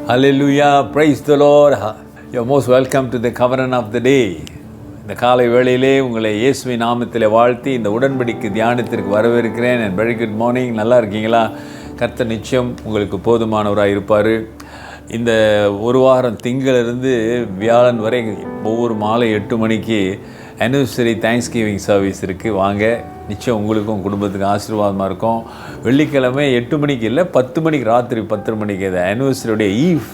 Hallelujah, praise the Lord. You're most welcome to the covenant of the day. இந்த காலை வேளையிலே உங்களை இயேசுவின் நாமத்திலே வாழ்த்தி இந்த உடன்படிக்கை தியானத்திற்கு வரவேற்கிறேன். And very good morning. நல்லா இருக்கீங்களா? கர்த்தர் நிச்சயம் உங்களுக்கு போதுமானவராக இருப்பார். இந்த ஒரு வாரம் திங்களிலிருந்து வியாழன் வரை ஒவ்வொரு மாலை 8 மணிக்கு ஆனிவர்சரி தேங்க்ஸ்கிவிங் சர்வீஸ் இருக்குது. வாங்க, நிச்சயம் உங்களுக்கும் குடும்பத்துக்கும் ஆசீர்வாதமாக இருக்கும். வெள்ளிக்கிழமை 8 மணிக்கு இல்லை, 10 மணிக்கு, ராத்திரி 10 மணிக்கு இந்த ஆனிவர்சரியுடைய ஈவ்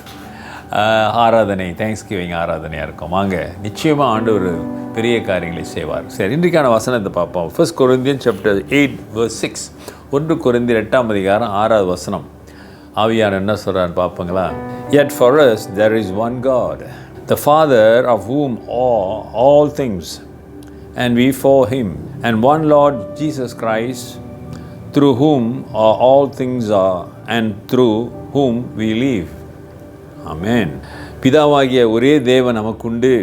ஆராதனை, தேங்க்ஸ்கிவிங் ஆராதனையாக இருக்கும். வாங்க, நிச்சயமாக ஆண்டவர் பெரிய காரியங்களை செய்வார். சரி, இன்றைக்கான வசனத்தை பார்ப்போம். 1 Corinthians chapter 8 verse 6. 1 Corinthians 8ஆம் அதிகாரம் 6வது வசனம். ஆவியார் என்ன சொல்கிறான்னு பார்ப்போங்களா? Yet for us there is one God, the Father of whom all things, and we for him, and one Lord Jesus Christ, through whom all things are, and through whom we live. Amen. பிதாவாகிய ஒரே தேவன் நமக்குண்டு,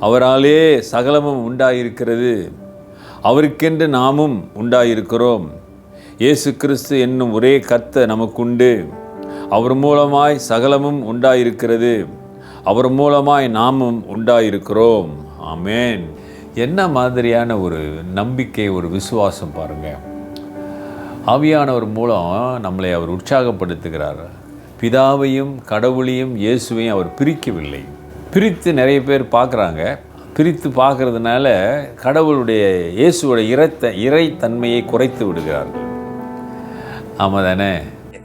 அவராலே சகலமும் உண்டாயிருக்கிறது, அவருக்கென்று நாமும் உண்டாயிருக்கிறோம். இயேசு கிறிஸ்து என்னும் ஒரே கர்த்தர் நமக்குண்டு, அவர் மூலமாய் சகலமும் உண்டாயிருக்கிறது, அவர் மூலமாய் நாமும் உண்டாயிருக்கிறோம். ஆமென். என்ன மாதிரியான ஒரு நம்பிக்கை, ஒரு விசுவாசம் பாருங்கள். ஆவியானவர் மூலம் நம்மளை அவர் உற்சாகப்படுத்துகிறார். பிதாவையும் கடவுளையும் இயேசுவையும் அவர் பிரிக்கவில்லை. பிரித்து நிறைய பேர் பார்க்குறாங்க. பிரித்து பார்க்கறதுனால கடவுளுடைய இயேசுவோட இறைத்தன்மையை குறைத்து விடுகிறார்கள். ஆமாம் தானே?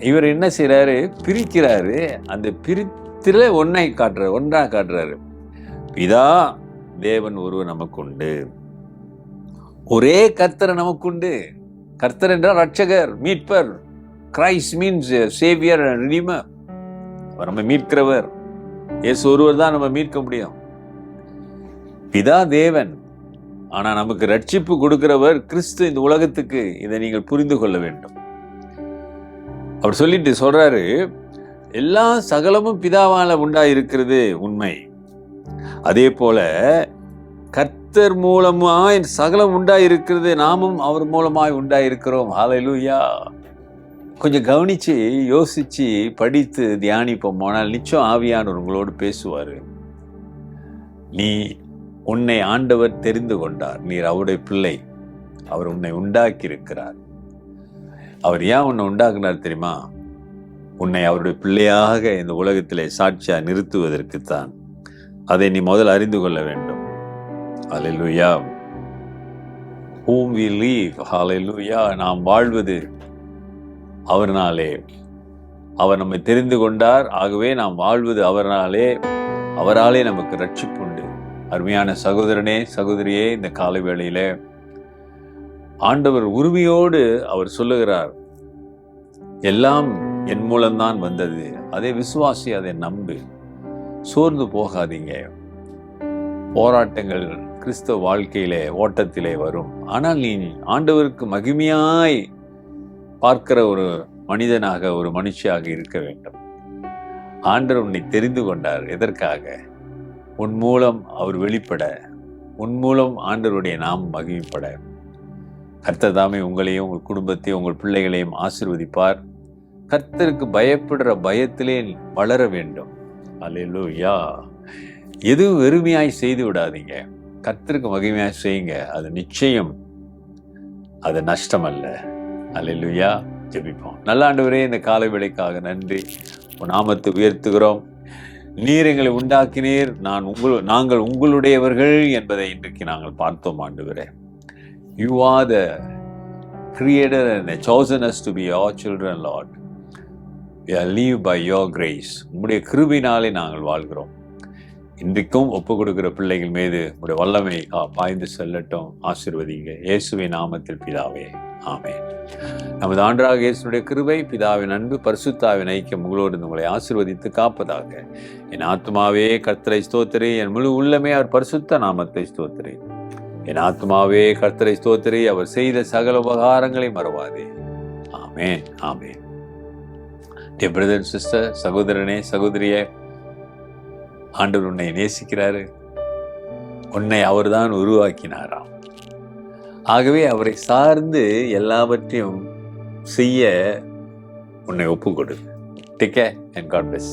இவர் என்ன செய்கிறாரு? பிரிக்கிறாரு. அந்த பிரித்தில் ஒன்றாக காட்டுறாரு. பிதா தேவன் ஒருவர் நமக்குண்டு, ஒரே கர்த்தர் நமக்குண்டு. கர்த்தர் என்றால் ரட்சகர், மீட்பர். Christ means saviour and redeemer. அவர் நம்ம மீட்கிறவர். இயேசு ஒருவர் தான் நம்ம மீட்க முடியும். பிதா தேவன், ஆனால் நமக்கு ரட்சிப்பு கொடுக்கிறவர் கிறிஸ்து இந்த உலகத்துக்கு. இதை நீங்கள் புரிந்து கொள்ள வேண்டும். அவர் சொல்லிட்டு சொல்றாரு, எல்லா சகலமும் பிதாவால உண்டாயிருக்கிறது உண்மை. அதே போல கர்த்தர் மூலமாய் சகலம் உண்டாயிருக்கிறது, நாமும் அவர் மூலமாய் உண்டாயிருக்கிறோம். ஹல்லேலூயா. கொஞ்சம் கவனிச்சு யோசிச்சு படித்து தியானிப்போம். ஆனால் நிச்சயம் ஆவியானவர் உங்களோடு பேசுவார். உன்னை ஆண்டவர் தெரிந்து கொண்டார். நீர் அவருடைய பிள்ளை. அவர் உன்னை உண்டாக்கி இருக்கிறார். அவர் ஏன் உன்னை உண்டாக்குனார் தெரியுமா? உன்னை அவருடைய பிள்ளையாக இந்த உலகத்திலே சாட்சியா நிறுத்துவதற்குத்தான். அதை நீ முதல் அறிந்து கொள்ள வேண்டும். ஹல்லேலூயா. whom we live. ஹல்லேலூயா. நாம் வாழ்வது அவர்னாலே. அவர் நம்மை தெரிந்து கொண்டார். ஆகவே நாம் வாழ்வது அவராலே. அவராலே நமக்கு ரட்சிப்பு உண்டு. அருமையான சகோதரனே, சகோதரியே, இந்த காலை வேளையிலே ஆண்டவர் உரிமையோடு அவர் சொல்லுகிறார், எல்லாம் என் மூலம்தான் வந்தது. அதை விசுவாசி, அதை நம்பு. சோர்ந்து போகாதீங்க. போராட்டங்கள் கிறிஸ்தவ வாழ்க்கையிலே, ஓட்டத்திலே வரும். ஆனால் நீ ஆண்டவருக்கு மகிமையாய் பார்க்கிற ஒரு மனிதனாக, ஒரு மனுஷியாக இருக்க வேண்டும். ஆண்டவர் உன்னை தெரிந்து கொண்டார். எதற்காக? உன் மூலம் அவர் வெளிப்பட, உன் மூலம் ஆண்டவருடைய நாமம் மகிமைப்பட. கர்த்தர் தாமே உங்களையும், உங்கள் குடும்பத்தையும், உங்கள் பிள்ளைகளையும் ஆசீர்வதிப்பார். கர்த்தருக்கு பயப்படுற பயத்திலே வளர வேண்டும். அல்லேலூயா. எதுவும் வெறுமையாய் செய்து விடாதீங்க. கர்த்தருக்கு மகிமையாய் செய்யுங்க. அது நிச்சயம், அது நஷ்டம் அல்ல. அல்லேலூயா. ஜெபிப்போம். நல்ல ஆண்டவரே, இந்த காலை வேளைக்காக நன்றி. நாமத்தை உயர்த்துகிறோம். நீர் எங்களை உண்டாக்கினீர், நாங்கள் உங்களுடையவர்கள் என்பதை இன்றைக்கு நாங்கள் பார்த்தோம். ஆண்டவரே, you are the creator and chosen us to be your children, Lord. We are live by your grace. உம்முடைய கிருபையினாலே நாங்கள் வாழ்கிறோம். இன்றைக்கும் ஒப்பு கொடுக்கிற பிள்ளைகள் மீது உம்முடைய வல்லமை பாய்ந்து செல்லட்டும். ஆசீர்வதிங்க. இயேசுவின் நாமத்தில் பிதாவே, ஆமென். நமது ஆண்டவராகிய இயேசுவுடைய கிருபை, பிதாவின் அன்பு, பரிசுத்தாவின் ஐக்கியம் உங்களோடு உங்களை ஆசீர்வதித்து காப்பதாக. என் ஆத்மாவே கர்த்தரை ஸ்தோத்திரி, என் முழு உள்ளமே அவர் பரிசுத்த நாமத்தை ஸ்தோத்திரி. என் ஆத்மாவே கர்த்தரை ஸ்தோத்திரி, அவர் செய்த சகல உபகாரங்களை மறவாதே. ஆமென், ஆமென். Dear brother and sister, சகோதரனே, சகோதரியே, ஆண்டவர் உன்னை நேசிக்கிறாரு. உன்னை அவர்தான் உருவாக்கினாராம். ஆகவே அவரை சார்ந்து எல்லாவற்றையும் செய்ய உன்னை ஒப்புக்கொடு. Take care and God bless.